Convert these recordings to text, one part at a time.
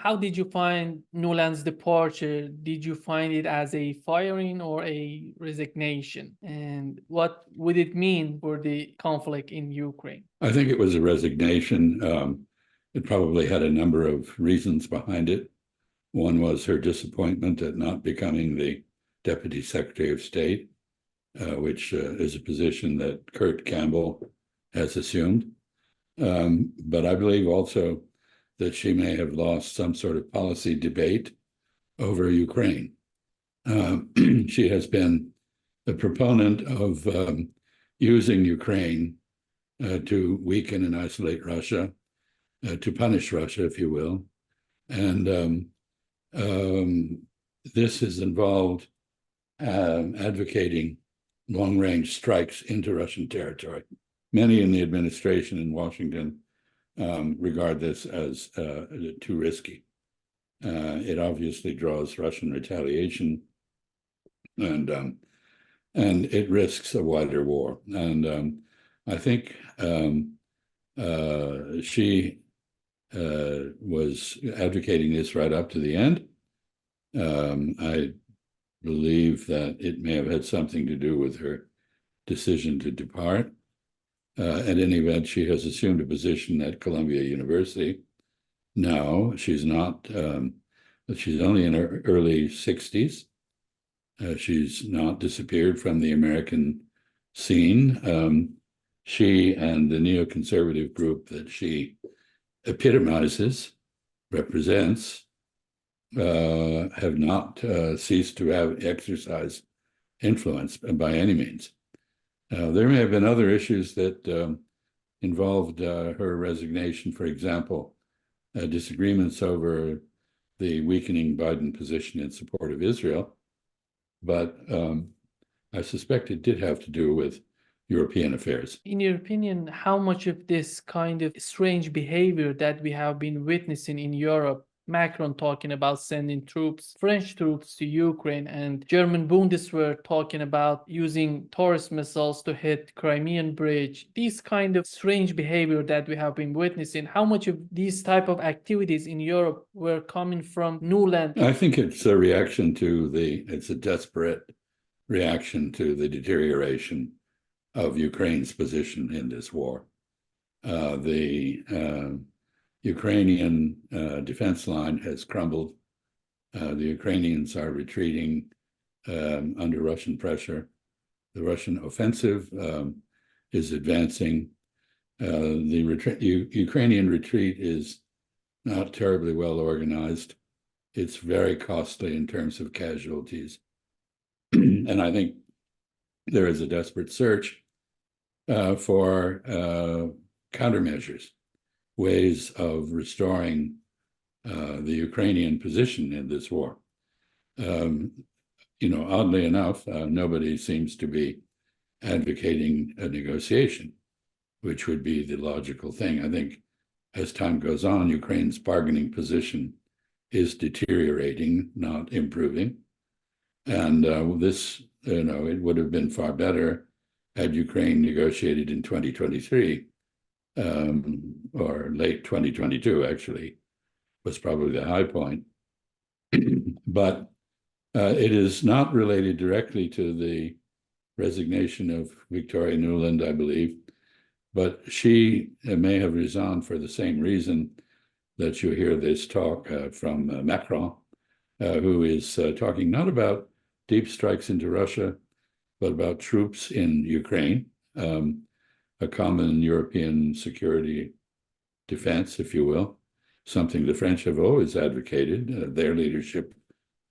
how did you find Nuland's departure? Did you find it as a firing or a resignation? And what would it mean for the conflict in Ukraine? I think it was a resignation. It probably had a number of reasons behind it. One was her disappointment at not becoming the Deputy Secretary of State, which is a position that Kurt Campbell has assumed. But I believe also that she may have lost some sort of policy debate over Ukraine. She has been a proponent of using Ukraine to weaken and isolate Russia, to punish Russia, if you will. And this has involved advocating long-range strikes into Russian territory. Many in the administration in Washington regard this as too risky. It obviously draws Russian retaliation, and it risks a wider war. And I think she was advocating this right up to the end. I believe that it may have had something to do with her decision to depart. At any event, she has assumed a position at Columbia University. Now, she's not, she's only in her early 60s. She's not disappeared from the American scene. She and the neoconservative group that she epitomizes, represents, have not ceased to have exercise influence by any means. There may have been other issues that involved her resignation, for example, disagreements over the weakening Biden position in support of Israel. But I suspect it did have to do with European affairs. In your opinion, how much of this kind of strange behavior that we have been witnessing in Europe, Macron talking about sending troops, French troops to Ukraine, and German Bundeswehr talking about using Taurus missiles to hit Crimean Bridge, these kind of strange behavior that we have been witnessing, how much of these type of activities in Europe were coming from Nuland? I think it's a reaction to it's a desperate reaction to the deterioration of Ukraine's position in this war. The Ukrainian defense line has crumbled. The Ukrainians are retreating under Russian pressure. The Russian offensive is advancing. The Ukrainian retreat is not terribly well organized. It's very costly in terms of casualties. And I think there is a desperate search for countermeasures, ways of restoring the Ukrainian position in this war. Oddly enough, nobody seems to be advocating a negotiation, which would be the logical thing. I think as time goes on, Ukraine's bargaining position is deteriorating, not improving. And it would have been far better had Ukraine negotiated in 2023, or late 2022, actually, was probably the high point. But it is not related directly to the resignation of Victoria Nuland, I believe, but she may have resigned for the same reason that you hear this talk from Macron, who is talking not about deep strikes into Russia, but about troops in Ukraine, a common European security defense, if you will, something the French have always advocated, their leadership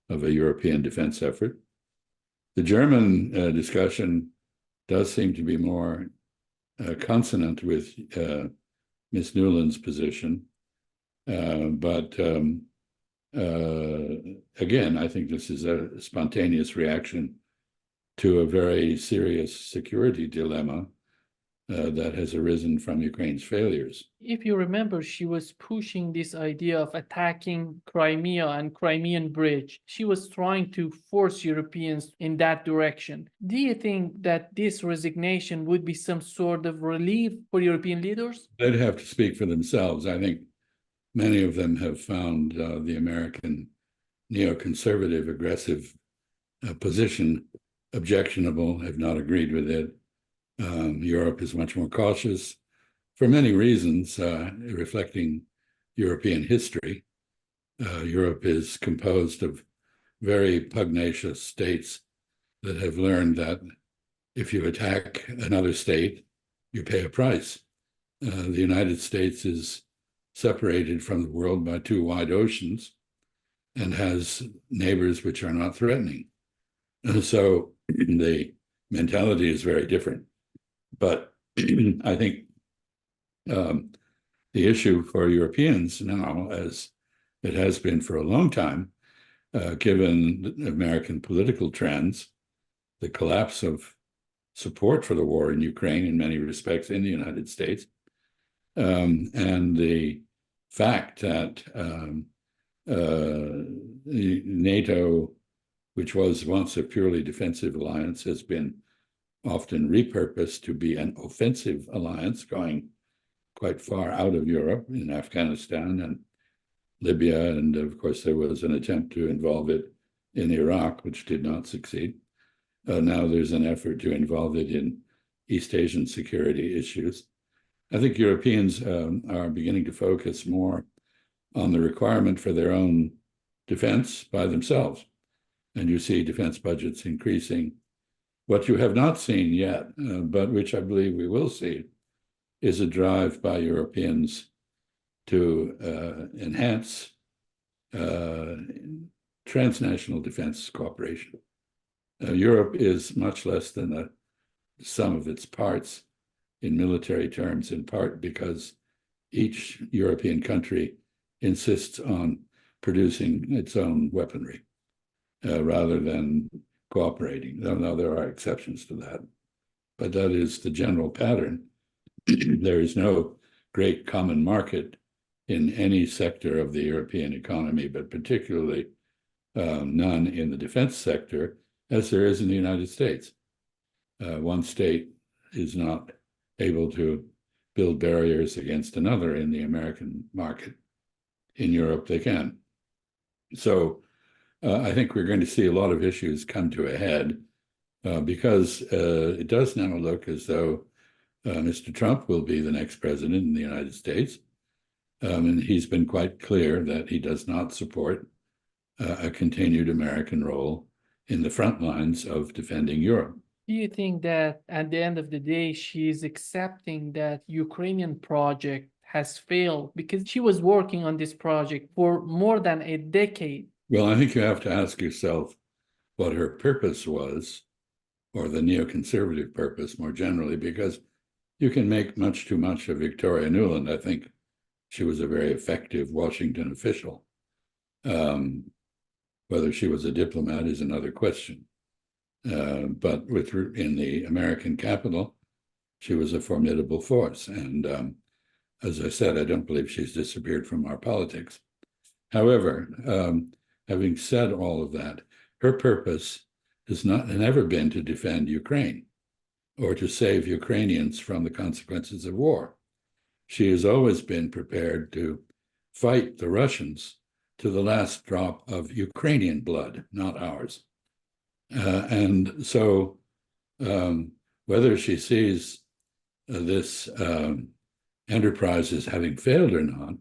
of a European defense effort. The German discussion does seem to be more consonant with Ms. Nuland's position. But again, I think this is a spontaneous reaction to a very serious security dilemma that has arisen from Ukraine's failures. If you remember, she was pushing this idea of attacking Crimea and Crimean Bridge. She was trying to force Europeans in that direction. Do you think that this resignation would be some sort of relief for European leaders? They'd have to speak for themselves. I think Many of them have found the American neoconservative aggressive position objectionable, have not agreed with it. Europe is much more cautious for many reasons, reflecting European history. Europe is composed of very pugnacious states that have learned that if you attack another state, you pay a price. The United States is separated from the world by two wide oceans and has neighbors which are not threatening. And so the mentality is very different. But I think the issue for Europeans now, as it has been for a long time, given American political trends, the collapse of support for the war in Ukraine in many respects in the United States, and the fact that NATO, which was once a purely defensive alliance, has been often repurposed to be an offensive alliance, going quite far out of Europe in Afghanistan and Libya. And of course, there was an attempt to involve it in Iraq, which did not succeed. Now there's an effort to involve it in East Asian security issues. I think Europeans are beginning to focus more on the requirement for their own defense by themselves. And you see defense budgets increasing. What you have not seen yet, but which I believe we will see, is a drive by Europeans to enhance transnational defense cooperation. Europe is much less than the sum of its parts in military terms, in part because each European country insists on producing its own weaponry rather than cooperating. Now, there are exceptions to that, but that is the general pattern. There is no great common market in any sector of the European economy, but particularly none in the defense sector, as there is in the United States. One state is not able to build barriers against another in the American market. In Europe, they can. So I think we're going to see a lot of issues come to a head because it does now look as though Mr. Trump will be the next president in the United States. And he's been quite clear that he does not support a continued American role in the front lines of defending Europe. Do you think that at the end of the day, she is accepting that Ukrainian project has failed because she was working on this project for more than a decade? Well, I think you have to ask yourself what her purpose was, or the neoconservative purpose more generally, because you can make much too much of Victoria Nuland. I think she was a very effective Washington official. Whether she was a diplomat is another question. But in the American capital, she was a formidable force. And as I said, I don't believe she's disappeared from our politics. However, having said all of that, her purpose has never been to defend Ukraine or to save Ukrainians from the consequences of war. She has always been prepared to fight the Russians to the last drop of Ukrainian blood, not ours. And so whether she sees this enterprise as having failed or not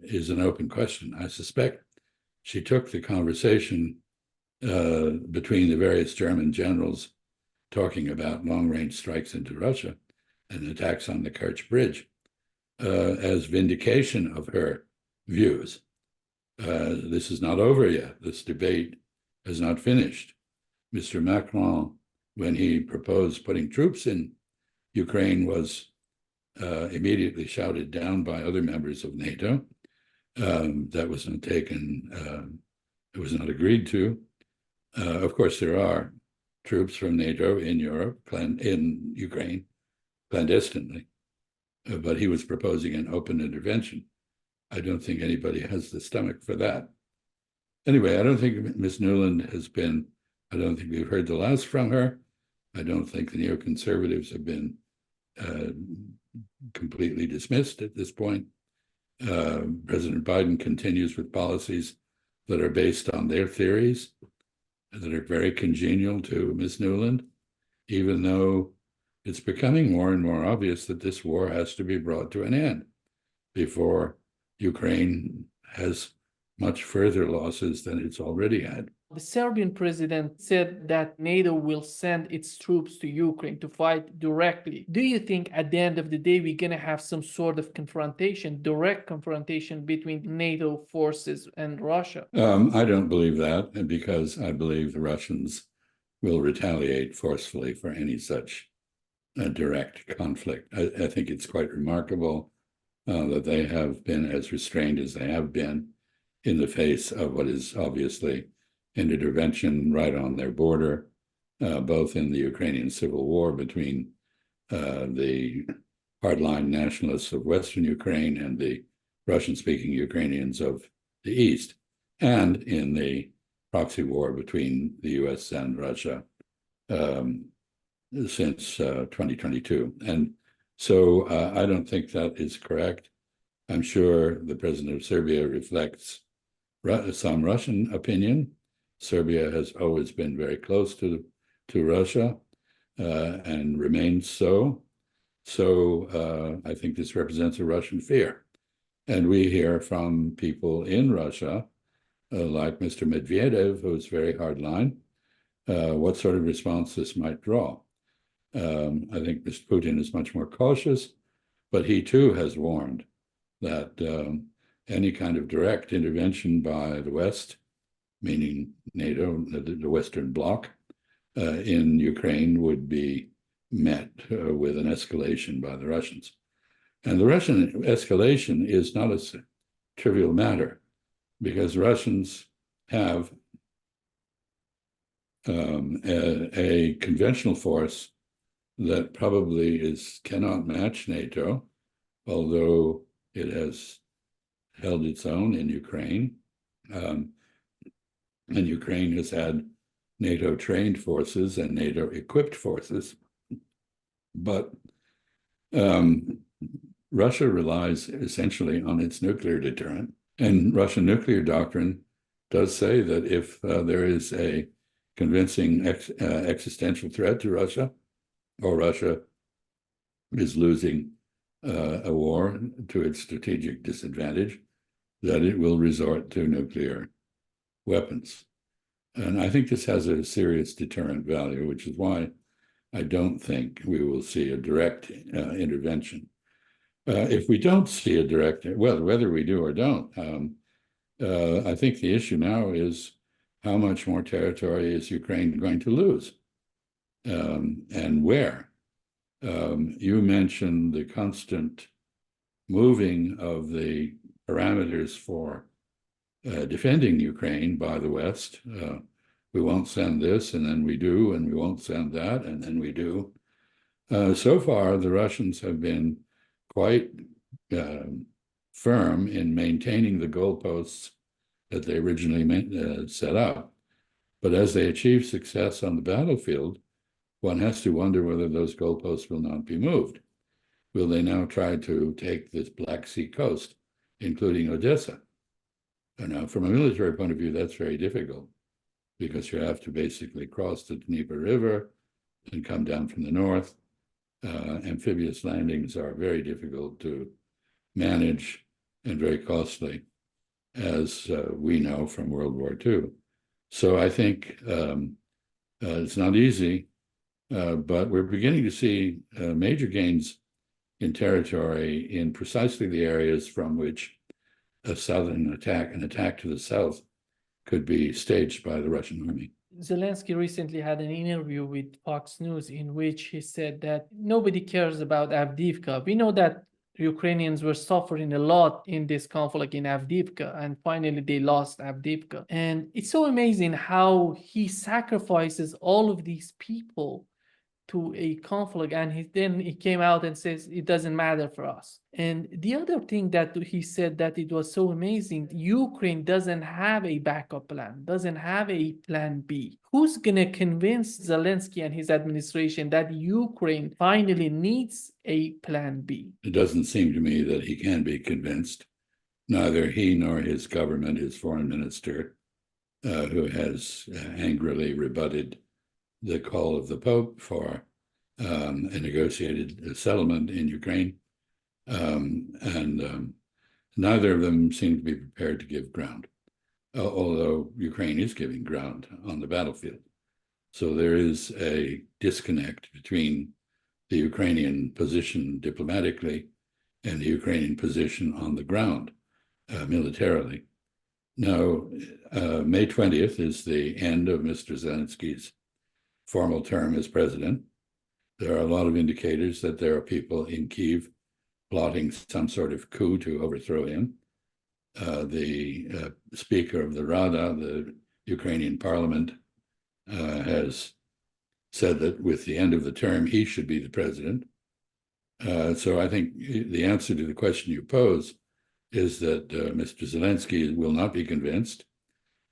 is an open question. I suspect she took the conversation between the various German generals talking about long-range strikes into Russia and attacks on the Kerch Bridge as vindication of her views. This is not over yet. This debate has not finished. Mr. Macron, when he proposed putting troops in Ukraine, was immediately shouted down by other members of NATO. That was not taken, it was not agreed to. Of course, there are troops from NATO in Europe, in Ukraine, clandestinely, but he was proposing an open intervention. I don't think anybody has the stomach for that. Anyway, I don't think Ms. Nuland has been, I don't think we've heard the last from her. I don't think the neoconservatives have been completely dismissed at this point. President Biden continues with policies that are based on their theories, that are very congenial to Ms. Nuland, even though it's becoming more and more obvious that this war has to be brought to an end before Ukraine has much further losses than it's already had. The Serbian president said that NATO will send its troops to Ukraine to fight directly. Do you think at the end of the day we're going to have some sort of confrontation, direct confrontation between NATO forces and Russia? I don't believe that, because I believe the Russians will retaliate forcefully for any such direct conflict. I think it's quite remarkable that they have been as restrained as they have been in the face of what is obviously an intervention right on their border, both in the Ukrainian civil war between the hardline nationalists of Western Ukraine and the Russian-speaking Ukrainians of the East, and in the proxy war between the US and Russia since 2022. And so I don't think that is correct. I'm sure the president of Serbia reflects some Russian opinion. Serbia has always been very close to Russia and remains so. So I think this represents a Russian fear. And we hear from people in Russia, like Mr. Medvedev, who's very hardline, what sort of response this might draw. I think Mr. Putin is much more cautious, but he too has warned that any kind of direct intervention by the West, meaning NATO, the Western Bloc, in Ukraine would be met with an escalation by the Russians. And the Russian escalation is not a trivial matter, because Russians have a conventional force that probably cannot match NATO, although it has held its own in Ukraine. And Ukraine has had NATO-trained forces and NATO-equipped forces. But Russia relies essentially on its nuclear deterrent. And Russian nuclear doctrine does say that if there is a convincing existential threat to Russia, or Russia is losing a war to its strategic disadvantage, that it will resort to nuclear weapons. And I think this has a serious deterrent value, which is why I don't think we will see a direct intervention. If we don't see a direct, well, whether we do or don't, I think the issue now is how much more territory is Ukraine going to lose, and where? You mentioned the constant moving of the parameters for defending Ukraine by the West. We won't send this, and then we do, and we won't send that, and then we do. So far, the Russians have been quite firm in maintaining the goalposts that they originally set up. But as they achieve success on the battlefield, one has to wonder whether those goalposts will not be moved. Will they now try to take this Black Sea coast, including Odessa? And now, from a military point of view, that's very difficult, because you have to basically cross the Dnieper River and come down from the north. Amphibious landings are very difficult to manage and very costly, as we know from World War II. So I think it's not easy, but we're beginning to see major gains in territory in precisely the areas from which a southern attack, an attack to the south, could be staged by the Russian army. Zelensky recently had an interview with Fox News in which he said that nobody cares about Avdiivka. We know that Ukrainians were suffering a lot in this conflict in Avdiivka, and finally they lost Avdiivka. And it's so amazing how he sacrifices all of these people to a conflict, and then he came out and says it doesn't matter for us. And the other thing that he said that it was so amazing, Ukraine doesn't have a backup plan, doesn't have a plan B. Who's gonna convince Zelensky and his administration that Ukraine finally needs a plan B? It doesn't seem to me that he can be convinced. neither he nor his government, his foreign minister, who has angrily rebutted the call of the Pope for a negotiated settlement in Ukraine, and neither of them seem to be prepared to give ground, although Ukraine is giving ground on the battlefield. So there is a disconnect between the Ukrainian position diplomatically and the Ukrainian position on the ground militarily. Now, May 20th is the end of Mr. Zelensky's formal term as president. There are a lot of indicators that there are people in Kyiv plotting some sort of coup to overthrow him. The Speaker of the Rada, the Ukrainian parliament, has said that with the end of the term, he should be the president. So I think the answer to the question you pose is that Mr. Zelensky will not be convinced,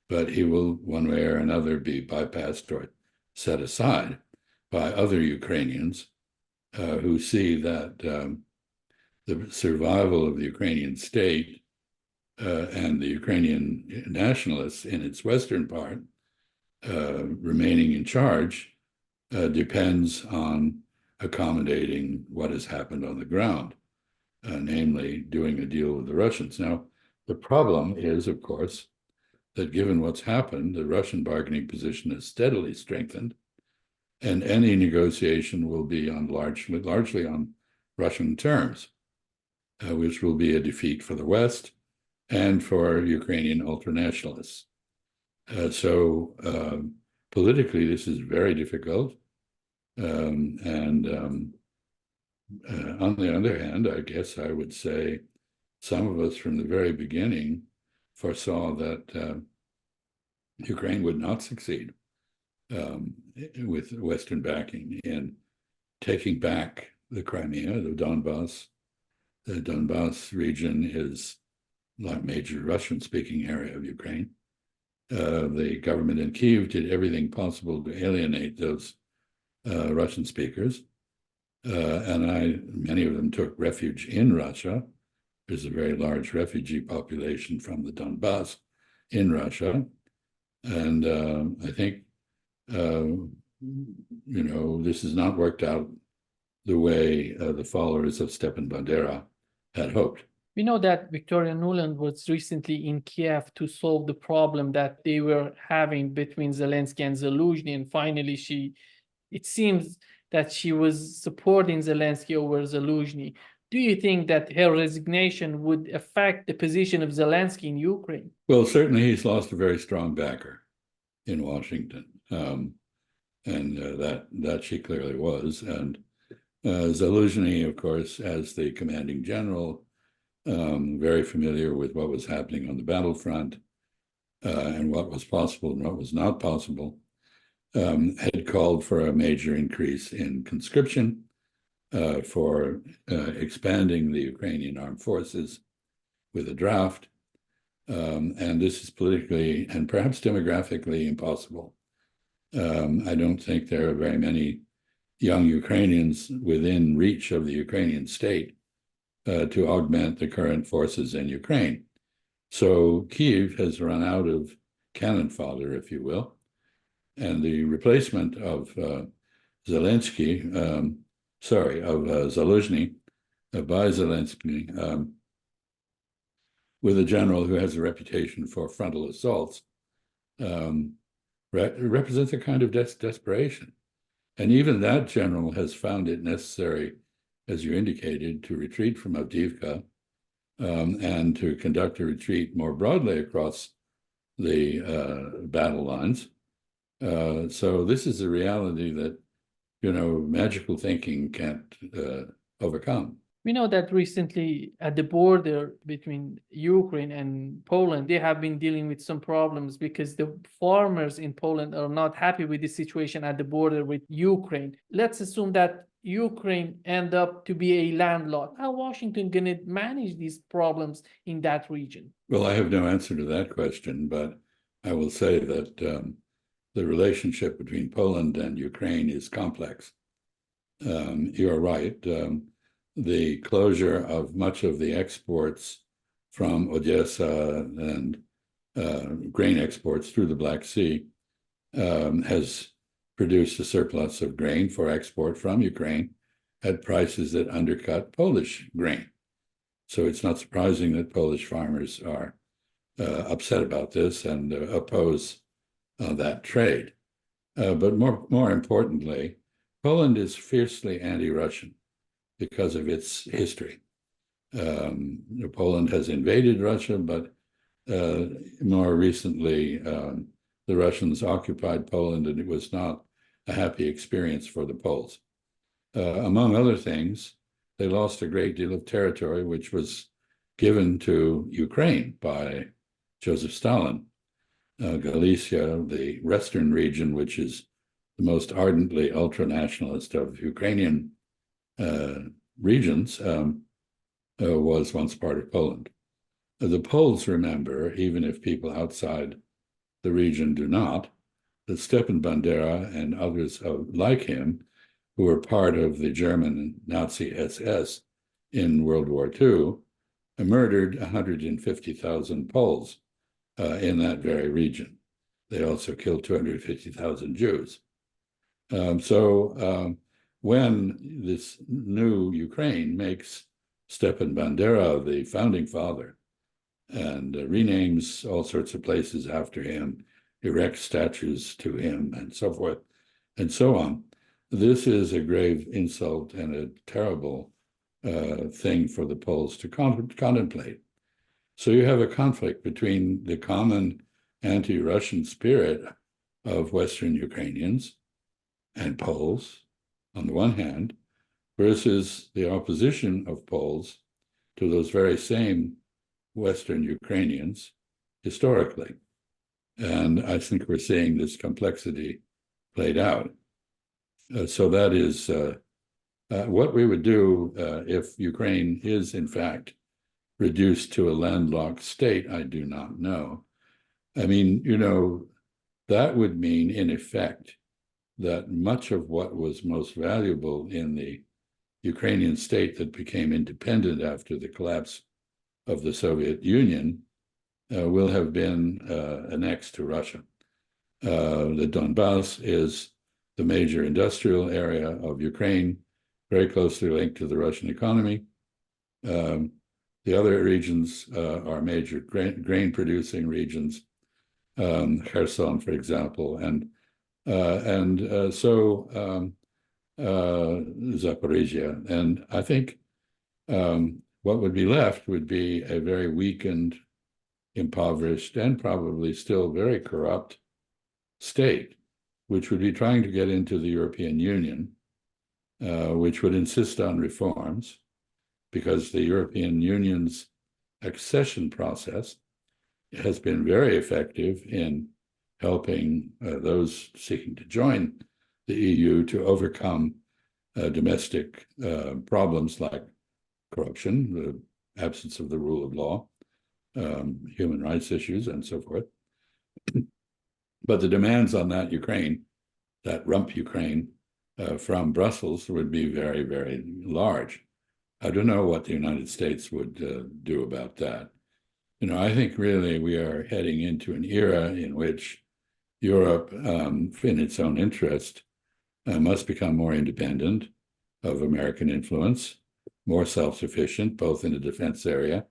but he will, one way or another, be bypassed or set aside by other Ukrainians who see that the survival of the Ukrainian state and the Ukrainian nationalists in its western part remaining in charge depends on accommodating what has happened on the ground, namely doing a deal with the Russians. Now, the problem is, of course, that given what's happened, the Russian bargaining position has steadily strengthened, and any negotiation will be on largely on Russian terms, which will be a defeat for the West and for Ukrainian ultranationalists. So politically, this is very difficult. And on the other hand, I guess I would say some of us from the very beginning foresaw that Ukraine would not succeed with Western backing in taking back the Crimea, the Donbass. The Donbass region is like major Russian-speaking area of Ukraine. The government in Kyiv did everything possible to alienate those Russian speakers, and many of them took refuge in Russia. There's a very large refugee population from the Donbass in Russia, and I think this has not worked out the way the followers of Stepan Bandera had hoped. We know that Victoria Nuland was recently in Kiev to solve the problem that they were having between Zelensky and Zaluzhny, and finally it seems that she was supporting Zelensky over Zaluzhny. Do you think that her resignation would affect the position of Zelensky in Ukraine? Well, certainly he's lost a very strong backer in Washington, and that she clearly was. And Zaluzhny, of course, as the commanding general, very familiar with what was happening on the battlefront and what was possible and what was not possible, had called for a major increase in conscription, for expanding the Ukrainian armed forces with a draft. And this is politically and perhaps demographically impossible. I don't think there are very many young Ukrainians within reach of the Ukrainian state to augment the current forces in Ukraine. So Kyiv has run out of cannon fodder, if you will, and the replacement of Zaluzhny by Zelensky with a general who has a reputation for frontal assaults represents a kind of desperation. And even that general has found it necessary, as you indicated, to retreat from Avdiivka and to conduct a retreat more broadly across the battle lines. So this is a reality that, magical thinking can't overcome. We know that recently at the border between Ukraine and Poland, they have been dealing with some problems because the farmers in Poland are not happy with the situation at the border with Ukraine. Let's assume that Ukraine end up to be a landlocked. How Washington going to manage these problems in that region? Well, I have no answer to that question, but I will say that the relationship between Poland and Ukraine is complex. You're right. The closure of much of the exports from Odessa and grain exports through the Black Sea has produced a surplus of grain for export from Ukraine at prices that undercut Polish grain. So it's not surprising that Polish farmers are upset about this and oppose that trade. But more importantly, Poland is fiercely anti-Russian because of its history. Poland has invaded Russia, but more recently, the Russians occupied Poland, and it was not a happy experience for the Poles. Among other things, they lost a great deal of territory, which was given to Ukraine by Joseph Stalin. Galicia, the western region, which is the most ardently ultra-nationalist of Ukrainian regions, was once part of Poland. The Poles remember, even if people outside the region do not, that Stepan Bandera and others like him, who were part of the German Nazi SS in World War II, murdered 150,000 Poles in that very region. They also killed 250,000 Jews. When this new Ukraine makes Stepan Bandera the founding father and renames all sorts of places after him, erects statues to him, and so forth, and so on, this is a grave insult and a terrible thing for the Poles to contemplate. So you have a conflict between the common anti-Russian spirit of Western Ukrainians and Poles, on the one hand, versus the opposition of Poles to those very same Western Ukrainians historically. And I think we're seeing this complexity played out. So that is what we would do if Ukraine is, in fact, reduced to a landlocked state. I do not know. I mean, that would mean, in effect, that much of what was most valuable in the Ukrainian state that became independent after the collapse of the Soviet Union will have been annexed to Russia. The Donbass is the major industrial area of Ukraine, very closely linked to the Russian economy. The other regions are major grain-producing regions, Kherson, for example, and Zaporizhia. And I think what would be left would be a very weakened, impoverished, and probably still very corrupt state, which would be trying to get into the European Union, which would insist on reforms, because the European Union's accession process has been very effective in helping those seeking to join the EU to overcome domestic problems like corruption, the absence of the rule of law, human rights issues, and so forth. But the demands on that Ukraine, that rump Ukraine from Brussels, would be very, very large. I don't know what the United States would do about that. I think really we are heading into an era in which Europe, in its own interest, must become more independent of American influence, more self-sufficient, both in the defense area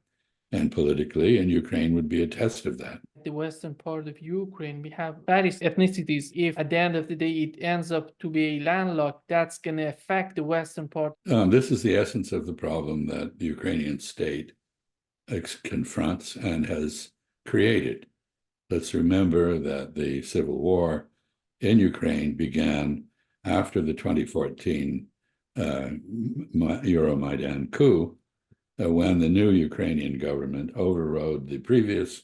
and politically, and Ukraine would be a test of that. The western part of Ukraine, we have various ethnicities. If at the end of the day it ends up to be a landlocked, that's going to affect the western part. This is the essence of the problem that the Ukrainian state confronts and has created. Let's remember that the civil war in Ukraine began after the 2014 Euromaidan coup, when the new Ukrainian government overrode the previous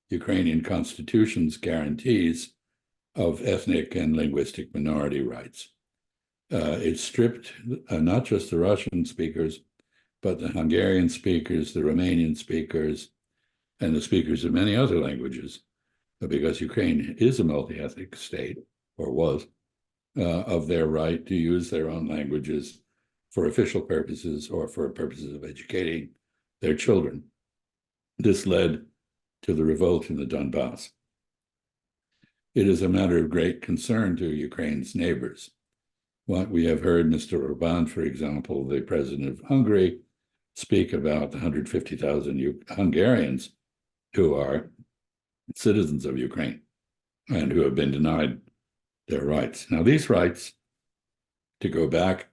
Ukrainian constitution's guarantees of ethnic and linguistic minority rights. It stripped not just the Russian speakers, but the Hungarian speakers, the Romanian speakers, and the speakers of many other languages, because Ukraine is a multi-ethnic state, or was, of their right to use their own languages for official purposes or for purposes of educating their children. this led to the revolt in the Donbass. It is a matter of great concern to Ukraine's neighbors. What we have heard Mr. Orbán, for example, the president of Hungary, speak about the 150,000 Hungarians who are citizens of Ukraine and who have been denied their rights. Now, these rights, to go back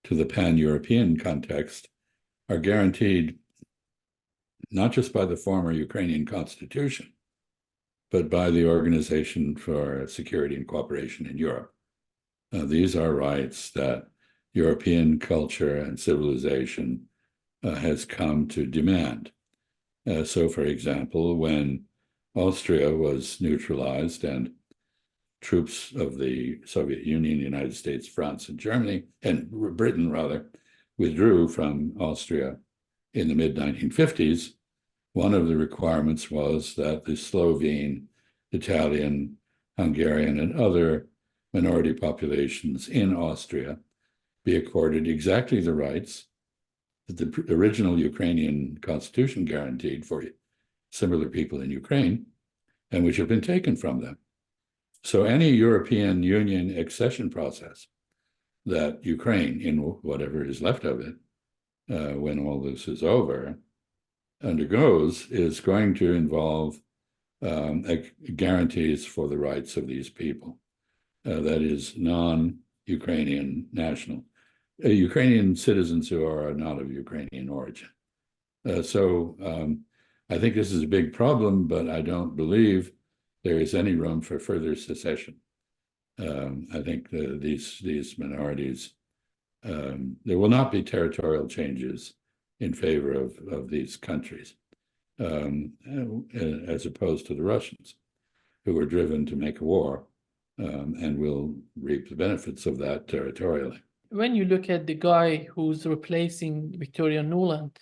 to the pan-European context, are guaranteed not just by the former Ukrainian constitution, but by the Organization for Security and Cooperation in Europe. These are rights that European culture and civilization has come to demand. So, for example, when Austria was neutralized and troops of the Soviet Union, United States, France, and Germany, and Britain rather, withdrew from Austria in the mid-1950s, one of the requirements was that the Slovene, Italian, Hungarian, and other minority populations in Austria be accorded exactly the rights that the original Ukrainian constitution guaranteed for similar people in Ukraine, and which have been taken from them. So any European Union accession process that Ukraine, in whatever is left of it, when all this is over, undergoes is going to involve guarantees for the rights of these people. That is non-Ukrainian national, Ukrainian citizens who are not of Ukrainian origin. So I think this is a big problem, but I don't believe there is any room for further secession. I think these minorities, there will not be territorial changes in favor of these countries, as opposed to the Russians, who were driven to make a war and will reap the benefits of that territorially. When you look at the guy who's replacing Victoria Nuland,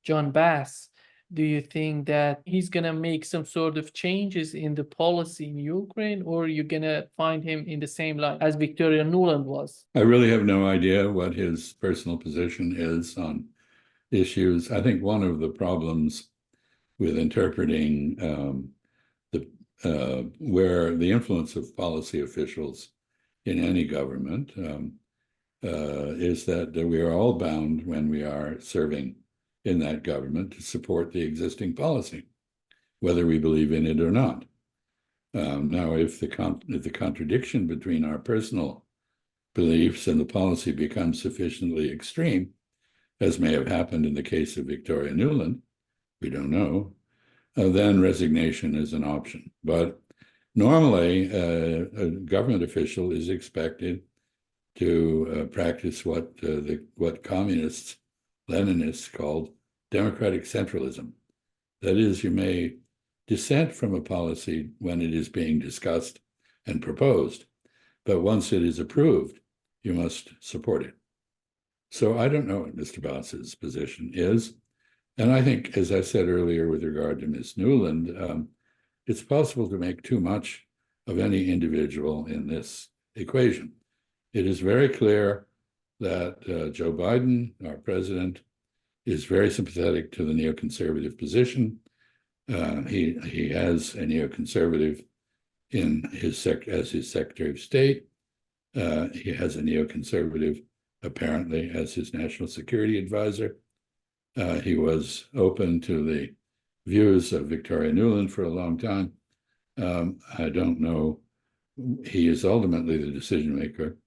John Bass, do you think that he's going to make some sort of changes in the policy in Ukraine, or you're going to find him in the same line as Victoria Nuland was? I really have no idea what his personal position is on issues. I think one of the problems with interpreting where the influence of policy officials in any government is that we are all bound when we are serving in that government to support the existing policy, whether we believe in it or not. Now, if the contradiction between our personal beliefs and the policy becomes sufficiently extreme, as may have happened in the case of Victoria Nuland, we don't know, then resignation is an option. But normally, a government official is expected to practice what communists, Leninists called democratic centralism. That is, you may dissent from a policy when it is being discussed and proposed, but once it is approved, you must support it. So I don't know what Mr. Bass's position is. And I think, as I said earlier with regard to Ms. Nuland, it's possible to make too much of any individual in this equation. It is very clear that Joe Biden, our president, is very sympathetic to the neoconservative position. He has a neoconservative in as his Secretary of State. He has a neoconservative, apparently, as his national security advisor. He was open to the views of Victoria Nuland for a long time. I don't know. He is ultimately the decision maker,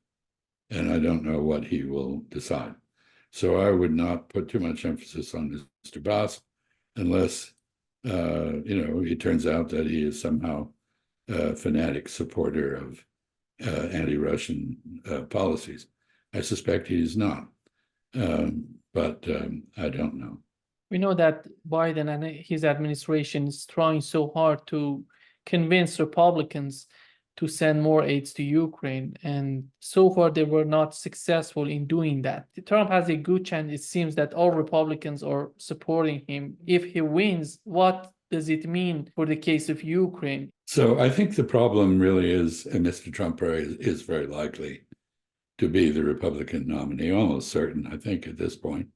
and I don't know what he will decide. So I would not put too much emphasis on Mr. Bass unless, it turns out that he is somehow a fanatic supporter of anti-Russian policies. I suspect he is not, but I don't know. We know that Biden and his administration is trying so hard to convince Republicans to send more aids to Ukraine, and so far they were not successful in doing that. Trump has a good chance. It seems that all Republicans are supporting him. If he wins, what does it mean for the case of Ukraine? So I think the problem really is, and Mr. Trump is very likely to be the Republican nominee, almost certain, I think, at this point.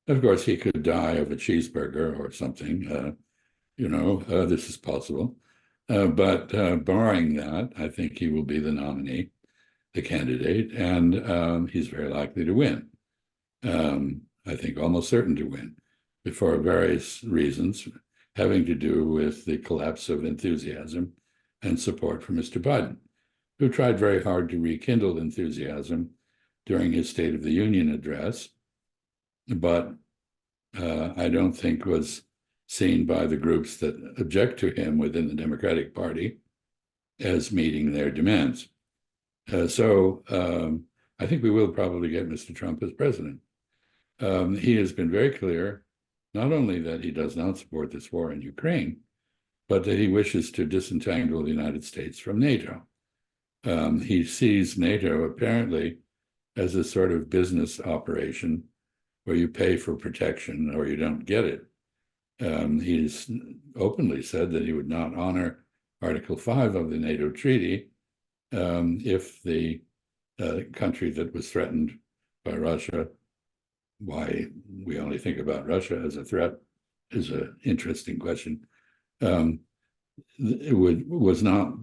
Of course, he could die of a cheeseburger or something, this is possible. But barring that, I think he will be the nominee, the candidate, and he's very likely to win. I think almost certain to win, for various reasons having to do with the collapse of enthusiasm and support for Mr. Biden, who tried very hard to rekindle enthusiasm during his State of the Union address, but I don't think was seen by the groups that object to him within the Democratic Party as meeting their demands. So I think we will probably get Mr. Trump as president. He has been very clear, not only that he does not support this war in Ukraine, but that he wishes to disentangle the United States from NATO. He sees NATO apparently as a sort of business operation where you pay for protection or you don't get it. He's openly said that he would not honor Article 5 of the NATO treaty if the country that was threatened by Russia, why we only think about Russia as a threat is an interesting question, was not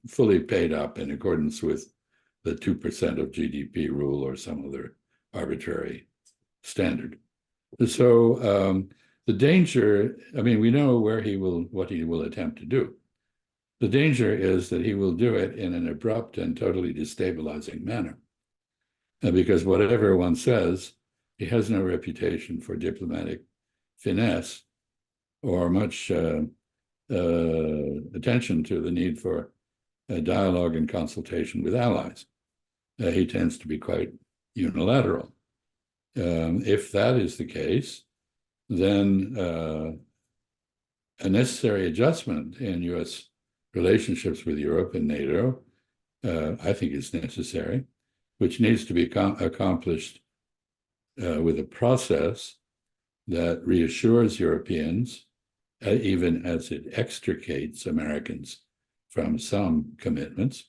fully paid up in accordance with the 2% of GDP rule or some other arbitrary standard. So the danger, I mean, we know what he will attempt to do. The danger is that he will do it in an abrupt and totally destabilizing manner. Because whatever one says, he has no reputation for diplomatic finesse or much attention to the need for dialogue and consultation with allies. He tends to be quite unilateral. If that is the case, then a necessary adjustment in U.S. relationships with Europe and NATO, I think is necessary, which needs to be accomplished with a process that reassures Europeans, even as it extricates Americans from some commitments,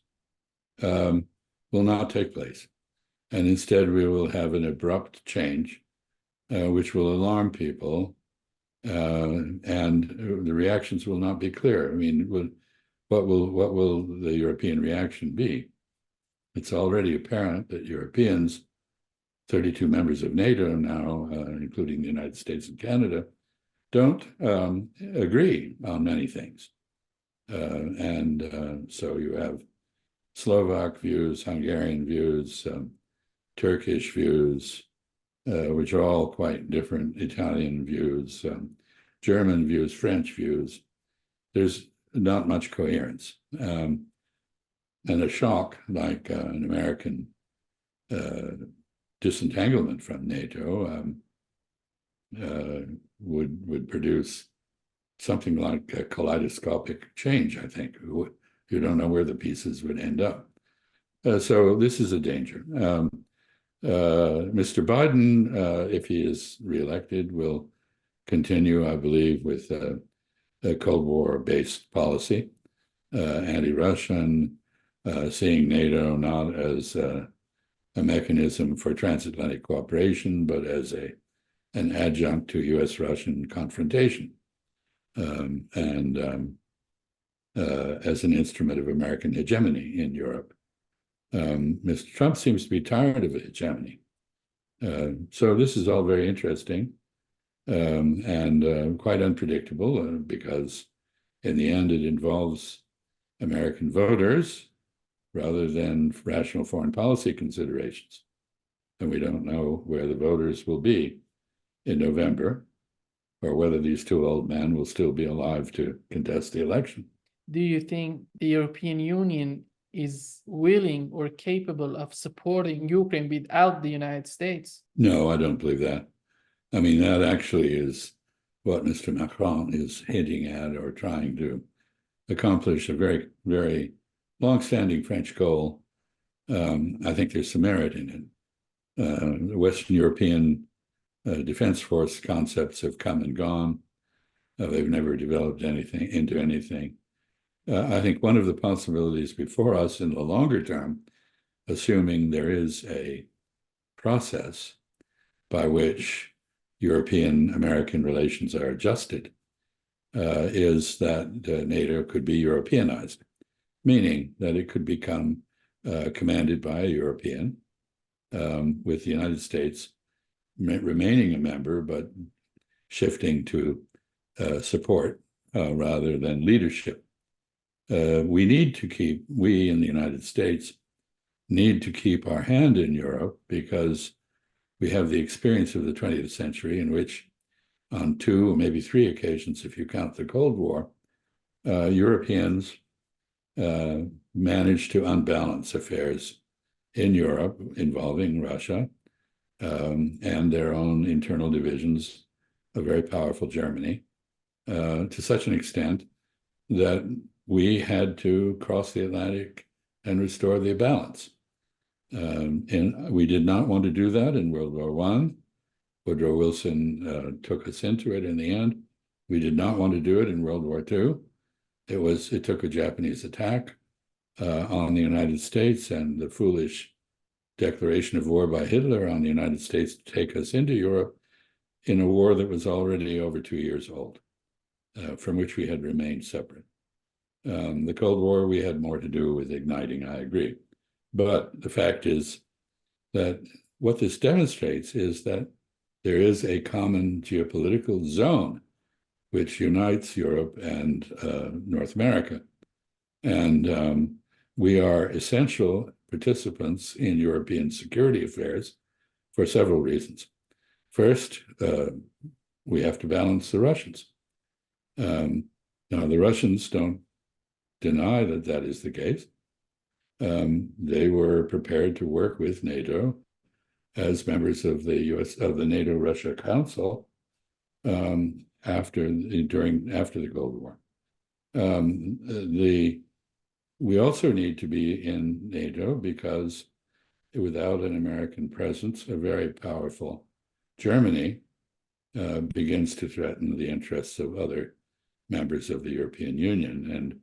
will not take place. And instead, we will have an abrupt change, which will alarm people, and the reactions will not be clear. I mean, what will the European reaction be? It's already apparent that Europeans, 32 members of NATO now, including the United States and Canada, don't agree on many things. So you have Slovak views, Hungarian views, Turkish views, which are all quite different, Italian views, German views, French views. There's not much coherence. And a shock like an American disentanglement from NATO would produce something like a kaleidoscopic change, I think. You don't know where the pieces would end up. So this is a danger. Mr. Biden, if he is reelected, will continue, I believe, with a Cold War-based policy, anti-Russian, seeing NATO not as a mechanism for transatlantic cooperation, but as an adjunct to U.S.-Russian confrontation, and as an instrument of American hegemony in Europe. Mr. Trump seems to be tired of hegemony. So this is all very interesting and quite unpredictable because in the end it involves American voters rather than rational foreign policy considerations. And we don't know where the voters will be in November or whether these two old men will still be alive to contest the election. Do you think the European Union is willing or capable of supporting Ukraine without the United States? No, I don't believe that. I mean, that actually is what Mr. Macron is hinting at or trying to accomplish, a very, very long-standing French goal. I think there's some merit in it. The Western European Defense Force concepts have come and gone. They've never developed into anything. I think one of the possibilities before us in the longer term, assuming there is a process by which European-American relations are adjusted is that NATO could be Europeanized, meaning that it could become commanded by a European, with the United States remaining a member, but shifting to support rather than leadership. We in the United States need to keep our hand in Europe because we have the experience of the 20th century in which on 2 or maybe 3 occasions, if you count the Cold War, Europeans managed to unbalance affairs in Europe involving Russia and their own internal divisions, a very powerful Germany, to such an extent that we had to cross the Atlantic and restore the balance. And we did not want to do that in World War I. Woodrow Wilson took us into it in the end. We did not want to do it in World War II. It took a Japanese attack on the United States and the foolish declaration of war by Hitler on the United States to take us into Europe in a war that was already over 2 years old, from which we had remained separate. The Cold War, we had more to do with igniting, I agree. But the fact is that what this demonstrates is that there is a common geopolitical zone which unites Europe and North America. And we are essential participants in European security affairs for several reasons. First, we have to balance the Russians. Now, the Russians don't deny that that is the case. They were prepared to work with NATO as members of the NATO-Russia Council after the Cold War. We also need to be in NATO because without an American presence, a very powerful Germany begins to threaten the interests of other members of the European Union,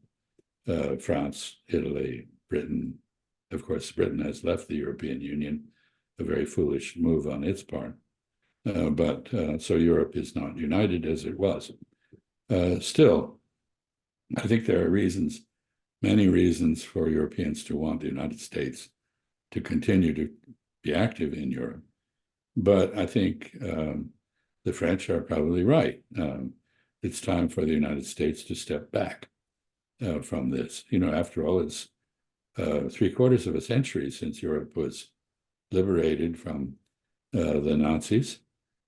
and France, Italy, Britain. Of course, Britain has left the European Union, a very foolish move on its part. So Europe is not united as it was. Still, I think there are many reasons for Europeans to want the United States to continue to be active in Europe. But I think the French are probably right. It's time for the United States to step back from this. After all, it's 3/4 of a century since Europe was liberated from the Nazis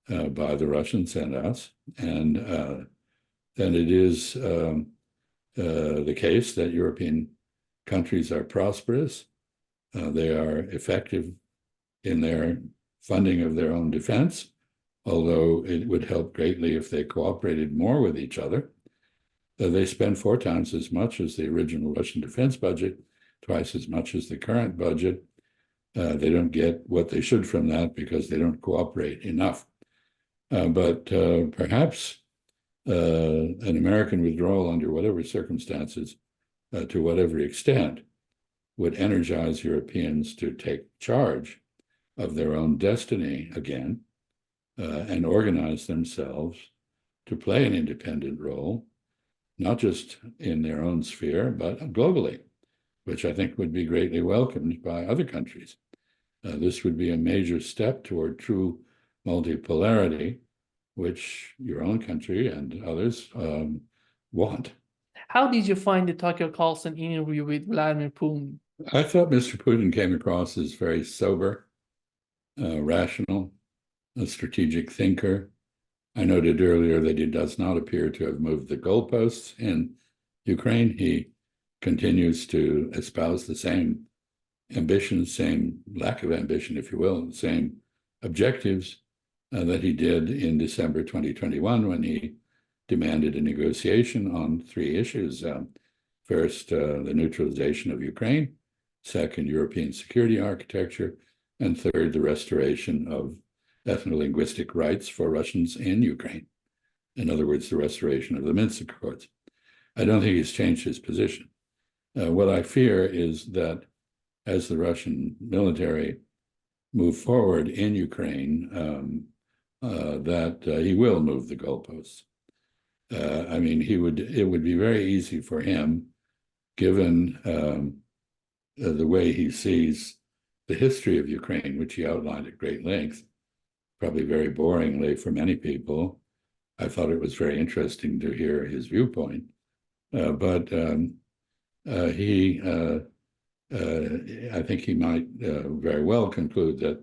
by the Russians and us. And then it is the case that European countries are prosperous. They are effective in their funding of their own defense, although it would help greatly if they cooperated more with each other. They spend 4 times as much as the original Russian defense budget, twice as much as the current budget. They don't get what they should from that because they don't cooperate enough. But perhaps an American withdrawal under whatever circumstances, to whatever extent, would energize Europeans to take charge of their own destiny again and organize themselves to play an independent role, not just in their own sphere, but globally, which I think would be greatly welcomed by other countries. This would be a major step toward true multipolarity, which your own country and others want. How did you find the Tucker Carlson interview with Vladimir Putin? I thought Mr. Putin came across as very sober, rational, a strategic thinker. I noted earlier that he does not appear to have moved the goalposts in Ukraine. He continues to espouse the same ambition, same lack of ambition, if you will, same objectives that he did in December 2021 when he demanded a negotiation on 3 issues. First, the neutralization of Ukraine. Second, European security architecture. And third, the restoration of ethno-linguistic rights for Russians in Ukraine. In other words, the restoration of the Minsk Accords. I don't think he's changed his position. What I fear is that as the Russian military move forward in Ukraine, that he will move the goalposts. I mean, it would be very easy for him, given the way he sees the history of Ukraine, which he outlined at great length, probably very boringly for many people. I thought it was very interesting to hear his viewpoint, but I think he might very well conclude that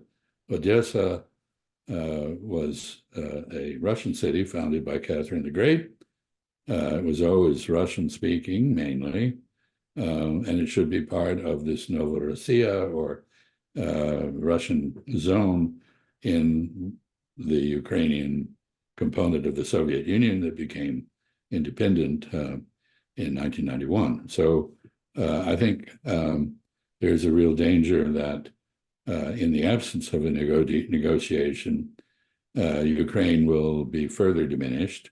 Odessa was a Russian city founded by Catherine the Great. It was always Russian-speaking mainly, and it should be part of this Novorossiya or Russian zone in the Ukrainian component of the Soviet Union that became independent in 1991. So I think there's a real danger that in the absence of a negotiation, Ukraine will be further diminished.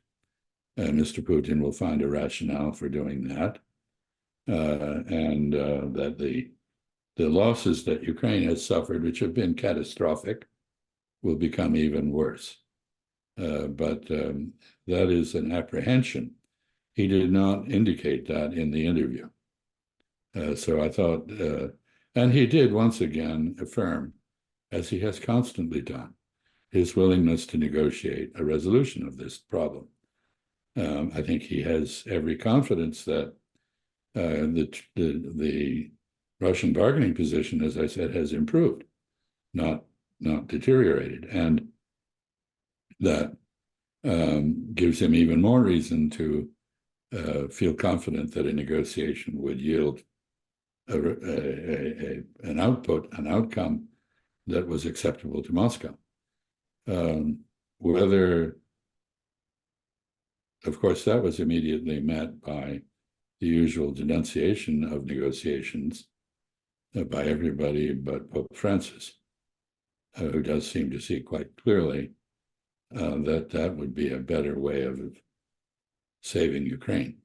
Mr. Putin will find a rationale for doing that, and that the losses that Ukraine has suffered, which have been catastrophic, will become even worse. But that is an apprehension. He did not indicate that in the interview. So I thought, and he did once again affirm, as he has constantly done, his willingness to negotiate a resolution of this problem. I think he has every confidence that the Russian bargaining position, as I said, has improved, not deteriorated, and that gives him even more reason to feel confident that a negotiation would yield an outcome that was acceptable to Moscow. Whether, of course, that was immediately met by the usual denunciation of negotiations by everybody but Pope Francis, who does seem to see quite clearly that would be a better way of saving Ukraine.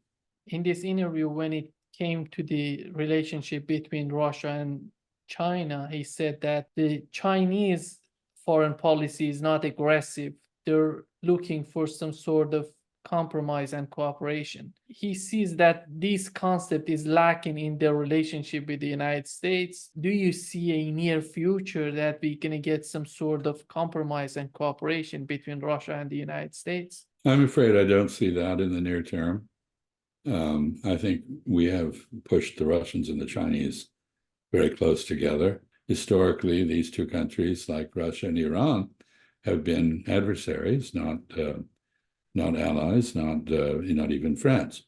In this interview, when it came to the relationship between Russia and China, he said that the Chinese foreign policy is not aggressive. They're looking for some sort of compromise and cooperation. He sees that this concept is lacking in their relationship with the United States. Do you see a near future that we're going to get some sort of compromise and cooperation between Russia and the United States? I'm afraid I don't see that in the near term. I think we have pushed the Russians and the Chinese very close together. Historically, these two countries, like Russia and Iran, have been adversaries, not allies, not even friends.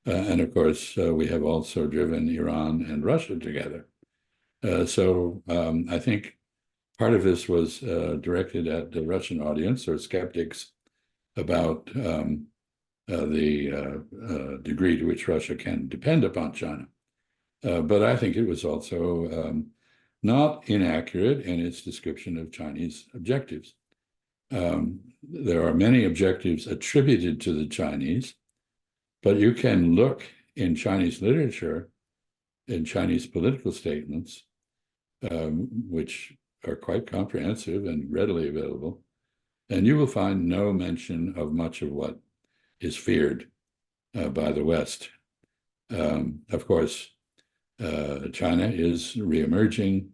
And of course, we have also driven Iran and Russia together. So I think part of this was directed at the Russian audience or skeptics about the degree to which Russia can depend upon China. But I think it was also not inaccurate in its description of Chinese objectives. There are many objectives attributed to the Chinese, but you can look in Chinese literature, in Chinese political statements, which are quite comprehensive and readily available, and you will find no mention of much of what is feared by the West. Of course, China is reemerging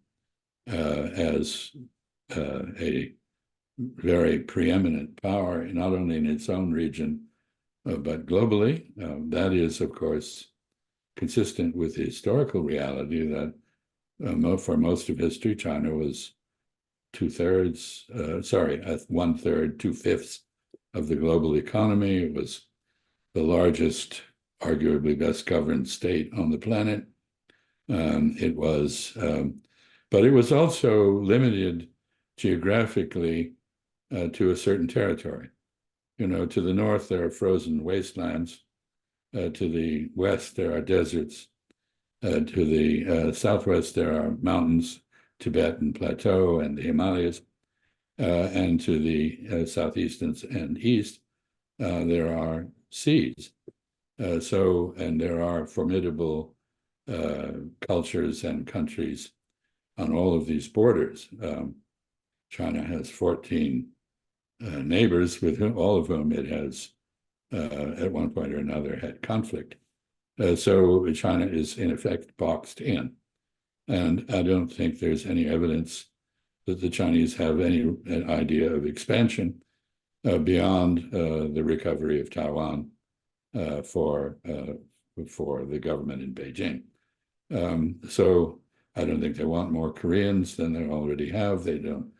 as a very preeminent power, not only in its own region, but globally. That is, of course, consistent with the historical reality that for most of history, China was 1/3, 2/5 of the global economy. It was the largest, arguably best governed state on the planet. But it was also limited geographically to a certain territory. You know, to the north, there are frozen wastelands. To the west, there are deserts. To the southwest, there are mountains, Tibetan Plateau and the Himalayas. And to the southeast and east, there are seas. And there are formidable cultures and countries on all of these borders. China has 14 neighbors, with all of whom it has at one point or another had conflict. So China is in effect boxed in. And I don't think there's any evidence that the Chinese have any idea of expansion beyond the recovery of Taiwan for the government in Beijing. So I don't think they want more Koreans than they already have. They don't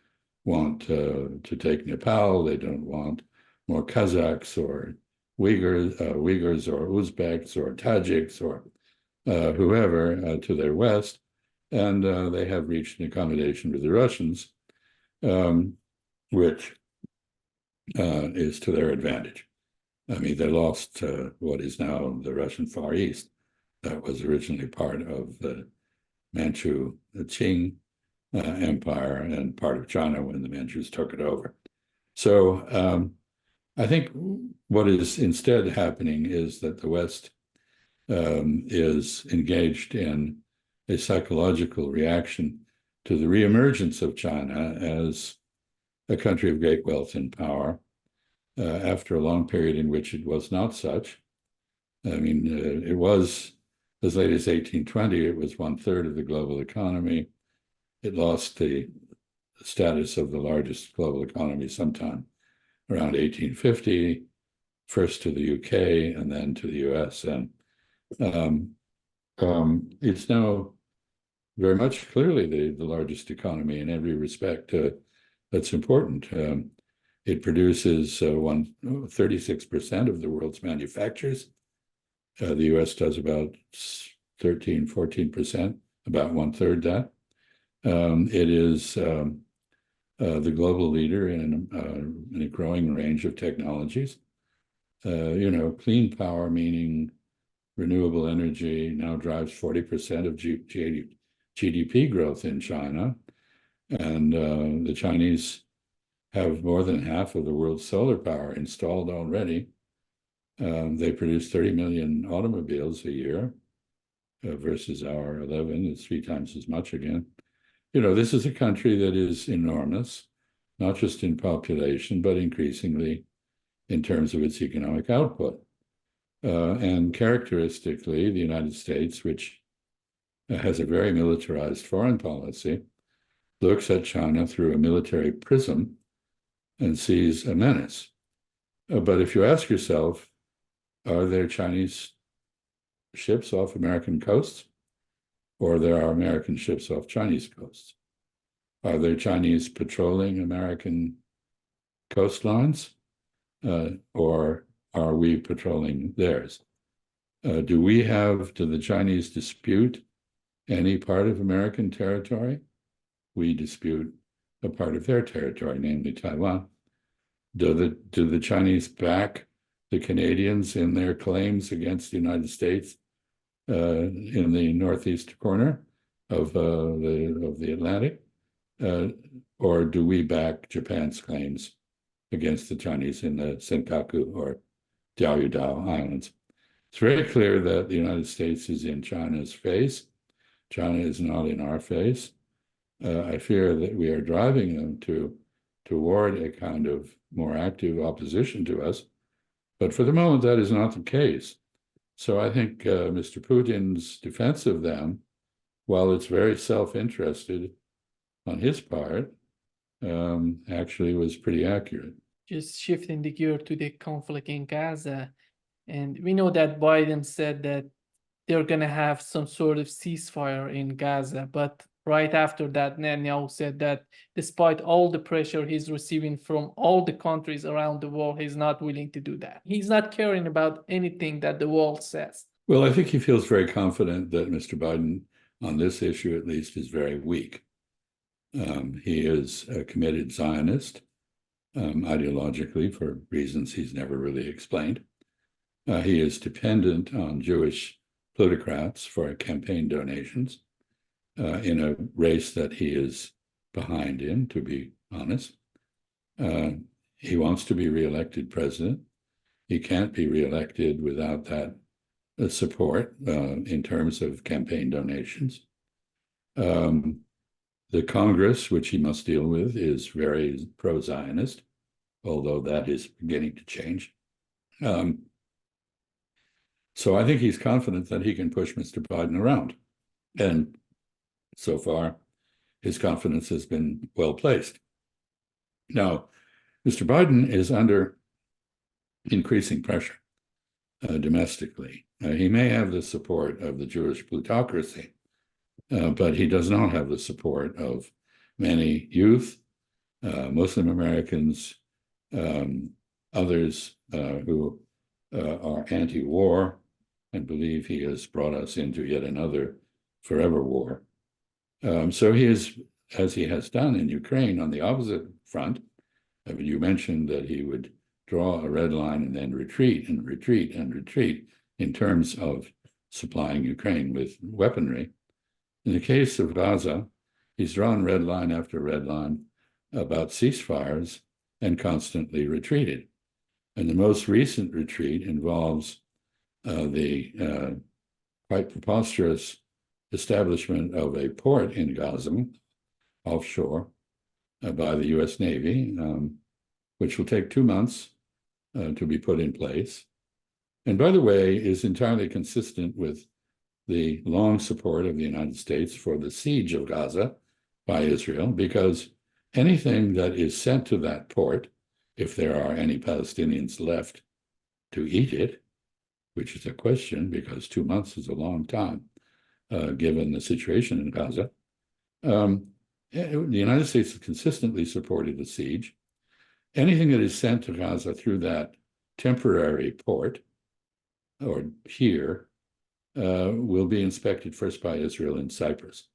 want to take Nepal. They don't want more Kazakhs or Uyghurs or Uzbeks or Tajiks or whoever to their west. And they have reached an accommodation with the Russians, which is to their advantage. I mean, they lost what is now the Russian Far East. That was originally part of the Manchu Qing Empire and part of China when the Manchus took it over. So I think what is instead happening is that the West is engaged in a psychological reaction to the reemergence of China as a country of great wealth and power after a long period in which it was not such. I mean, it was as late as 1820, it was 1/3 of the global economy. It lost the status of the largest global economy sometime around 1850, first to the UK and then to the US. And it's now very much clearly the largest economy in every respect that's important. It produces 36% of the world's manufactures. The US does about 13, 14%, about 1/3 that. It is the global leader in a growing range of technologies. Clean power, meaning renewable energy, now drives 40% of GDP growth in China. And the Chinese have more than half of the world's solar power installed already. They produce 30 million automobiles a year versus our 11. It's 3 times as much again. This is a country that is enormous, not just in population, but increasingly in terms of its economic output. And characteristically, the United States, which has a very militarized foreign policy, looks at China through a military prism and sees a menace. But if you ask yourself, are there Chinese ships off American coasts? Or there are American ships off Chinese coasts? Are there Chinese patrolling American coastlines? Or are we patrolling theirs? Do the Chinese dispute any part of American territory? We dispute a part of their territory, namely Taiwan. Do the Chinese back the Canadians in their claims against the United States in the northeast corner of the Atlantic? Or do we back Japan's claims against the Chinese in the Senkaku or Diaoyudao Islands? It's very clear that the United States is in China's face. China is not in our face. I fear that we are driving them toward a kind of more active opposition to us. But for the moment, that is not the case. So I think Mr. Putin's defense of them, while it's very self-interested on his part, actually was pretty accurate. Just shifting the gear to the conflict in Gaza. And we know that Biden said that they're going to have some sort of ceasefire in Gaza. But right after that, Netanyahu said that despite all the pressure he's receiving from all the countries around the world, he's not willing to do that. He's not caring about anything that the world says. Well, I think he feels very confident that Mr. Biden, on this issue at least, is very weak. He is a committed Zionist, ideologically, for reasons he's never really explained. He is dependent on Jewish plutocrats for campaign donations in a race that he is behind in, to be honest. He wants to be reelected president. He can't be reelected without that support in terms of campaign donations. The Congress, which he must deal with, is very pro-Zionist, although that is beginning to change. So I think he's confident that he can push Mr. Biden around. And so far, his confidence has been well placed. Now, Mr. Biden is under increasing pressure domestically. He may have the support of the Jewish plutocracy, but he does not have the support of many youth, Muslim Americans, others who are anti-war and believe he has brought us into yet another forever war. So he is, as he has done in Ukraine on the opposite front. You mentioned that he would draw a red line and then retreat and retreat and retreat in terms of supplying Ukraine with weaponry. In the case of Gaza, he's drawn red line after red line about ceasefires and constantly retreated. And the most recent retreat involves the quite preposterous establishment of a port in Gaza, offshore, by the US Navy, which will take 2 months to be put in place. And by the way, is entirely consistent with the long support of the United States for the siege of Gaza by Israel, because anything that is sent to that port, if there are any Palestinians left to eat it, which is a question because 2 months is a long time, given the situation in Gaza. The United States has consistently supported the siege. Anything that is sent to Gaza through that temporary port or here will be inspected first by Israel in Cyprus.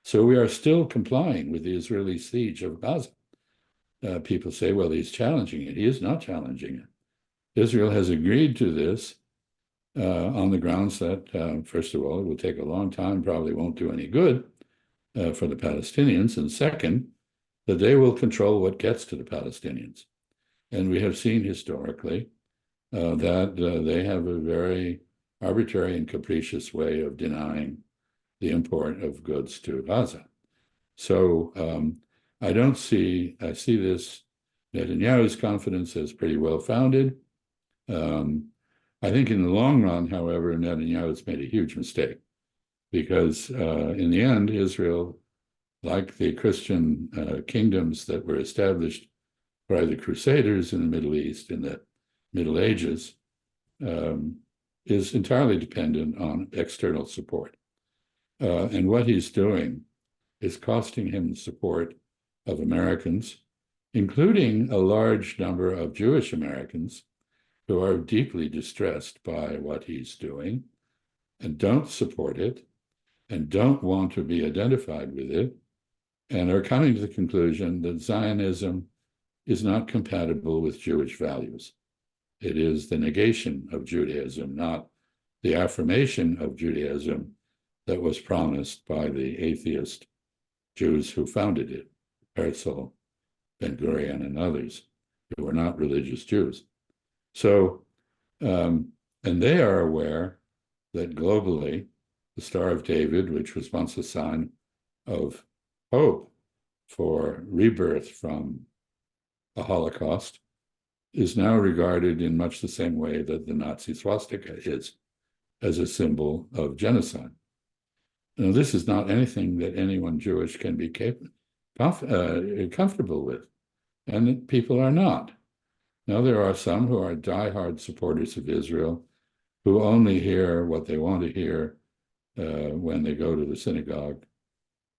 So we are still complying with the Israeli siege of Gaza. People say, well, he's challenging it. He is not challenging it. Israel has agreed to this on the grounds that, first of all, it will take a long time, probably won't do any good for the Palestinians, and second, that they will control what gets to the Palestinians. And we have seen historically that they have a very arbitrary and capricious way of denying the import of goods to Gaza. So I see this Netanyahu's confidence as pretty well founded. I think in the long run, however, Netanyahu has made a huge mistake because in the end, Israel, like the Christian kingdoms that were established by the Crusaders in the Middle East in the Middle Ages, is entirely dependent on external support. And what he's doing is costing him the support of Americans, including a large number of Jewish Americans who are deeply distressed by what he's doing and don't support it and don't want to be identified with it and are coming to the conclusion that Zionism is not compatible with Jewish values. It is the negation of Judaism, not the affirmation of Judaism that was promised by the atheist Jews who founded it, Herzl, Ben-Gurion, and others who were not religious Jews. So, and they are aware that globally, the Star of David, which was once a sign of hope for rebirth from a Holocaust, is now regarded in much the same way that the Nazi swastika is, as a symbol of genocide. Now, this is not anything that anyone Jewish can be comfortable with, and people are not. Now, there are some who are diehard supporters of Israel who only hear what they want to hear when they go to the synagogue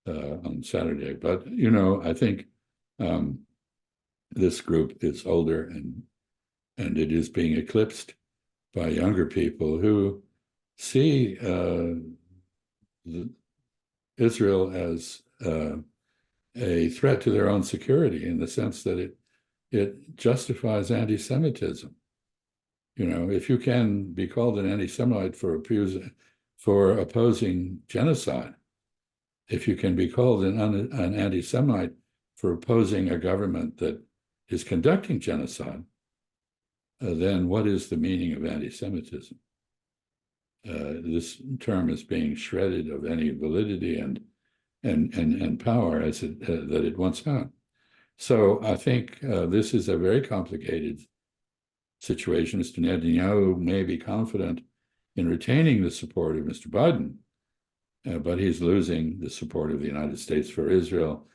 on Saturday. But, you know, I think this group is older and it is being eclipsed by younger people who see Israel as a threat to their own security in the sense that it justifies anti-Semitism. You know, if you can be called an anti-Semite for opposing genocide, if you can be called an anti-Semite for opposing a government that is conducting genocide, then what is the meaning of anti-Semitism? This term is being shredded of any validity and power as that it once had. So I think this is a very complicated situation. Mr. Netanyahu may be confident in retaining the support of Mr. Biden, but he's losing the support of the United States for Israel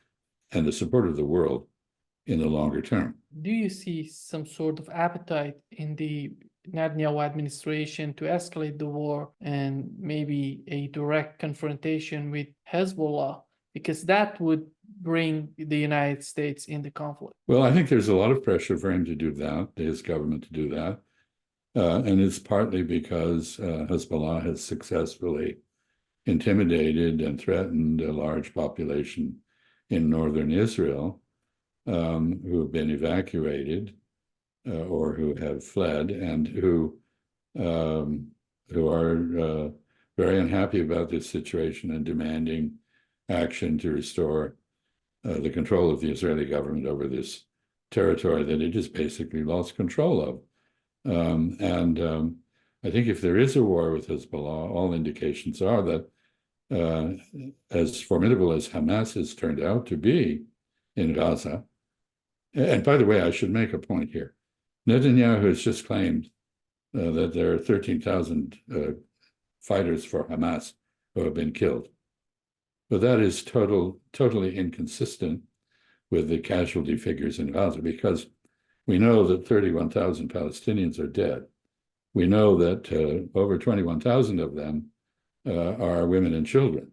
and the support of the world in the longer term. Do you see some sort of appetite in the Netanyahu administration to escalate the war and maybe a direct confrontation with Hezbollah? Because that would bring the United States in the conflict. Well, I think there's a lot of pressure for him to do that, his government to do that. And it's partly because Hezbollah has successfully intimidated and threatened a large population in northern Israel who have been evacuated or who have fled and who are very unhappy about this situation and demanding action to restore the control of the Israeli government over this territory that it has basically lost control of. I think if there is a war with Hezbollah, all indications are that as formidable as Hamas has turned out to be in Gaza, and by the way, I should make a point here. Netanyahu has just claimed that there are 13,000 fighters for Hamas who have been killed. But that is totally inconsistent with the casualty figures in Gaza, because we know that 31,000 Palestinians are dead. We know that over 21,000 of them are women and children.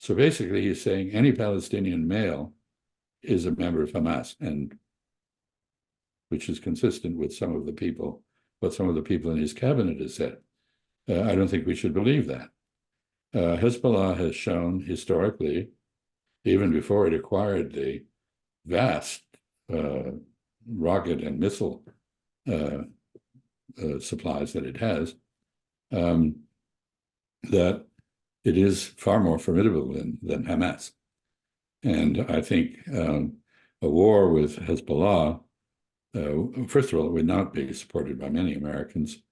So basically, he's saying any Palestinian male is a member of Hamas, and which is consistent with what some of the people in his cabinet has said. I don't think we should believe that. Hezbollah has shown historically, even before it acquired the vast rocket and missile supplies that it has, that it is far more formidable than Hamas. And I think a war with Hezbollah, first of all, it would not be supported by many Americans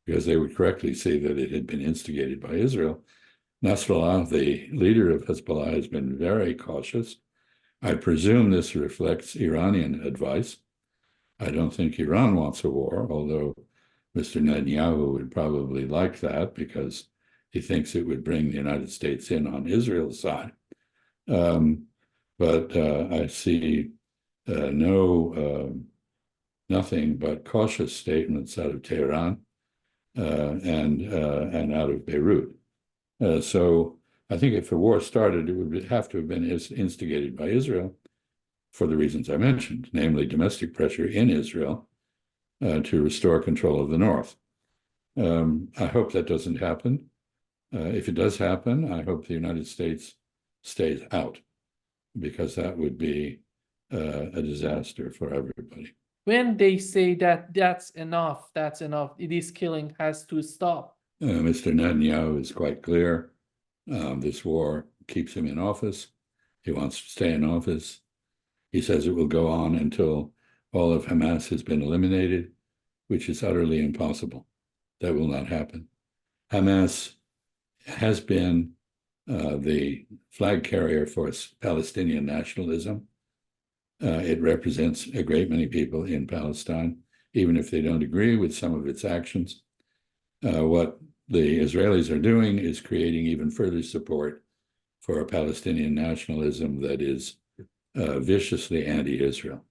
because they would correctly say that it had been instigated by Israel. Nasrallah, the leader of Hezbollah, has been very cautious. I presume this reflects Iranian advice. I don't think Iran wants a war, although Mr. Netanyahu would probably like that because he thinks it would bring the United States in on Israel's side. But I see nothing but cautious statements out of Tehran and out of Beirut. So I think if a war started, it would have to have been instigated by Israel for the reasons I mentioned, namely domestic pressure in Israel to restore control of the north. I hope that doesn't happen. If it does happen, I hope the United States stays out, because that would be a disaster for everybody. When they say that that's enough, this killing has to stop. Mr. Netanyahu is quite clear. This war keeps him in office. He wants to stay in office. He says it will go on until all of Hamas has been eliminated, which is utterly impossible. That will not happen. Hamas has been the flag carrier for Palestinian nationalism. It represents a great many people in Palestine, even if they don't agree with some of its actions. What the Israelis are doing is creating even further support for a Palestinian nationalism that is viciously anti-Israel.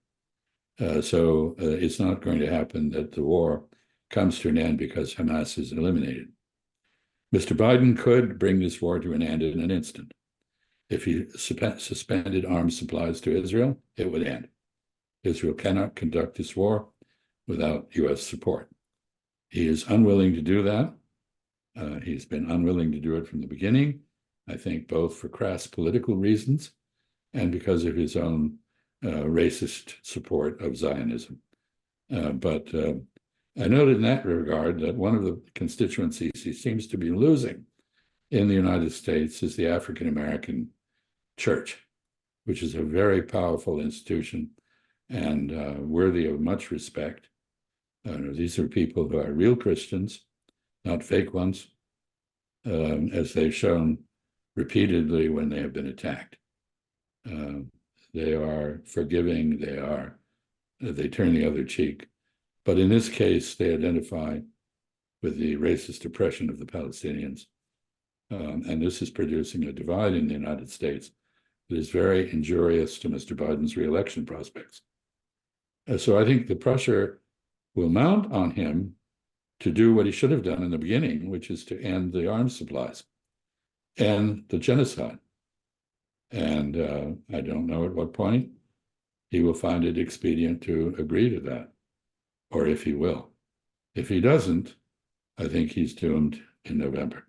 So it's not going to happen that the war comes to an end because Hamas is eliminated. Mr. Biden could bring this war to an end in an instant. If he suspended arms supplies to Israel, it would end. Israel cannot conduct this war without U.S. support. He is unwilling to do that. He's been unwilling to do it from the beginning, I think both for crass political reasons and because of his own racist support of Zionism. But I noted in that regard that one of the constituencies he seems to be losing in the United States is the African American church, which is a very powerful institution and worthy of much respect. These are people who are real Christians, not fake ones, as they've shown repeatedly when they have been attacked. They are forgiving, they turn the other cheek. But in this case, they identify with the racist oppression of the Palestinians. And this is producing a divide in the United States that is very injurious to Mr. Biden's reelection prospects. So I think the pressure will mount on him to do what he should have done in the beginning, which is to end the arms supplies and the genocide. And I don't know at what point he will find it expedient to agree to that, or if he will. If he doesn't, I think he's doomed in November.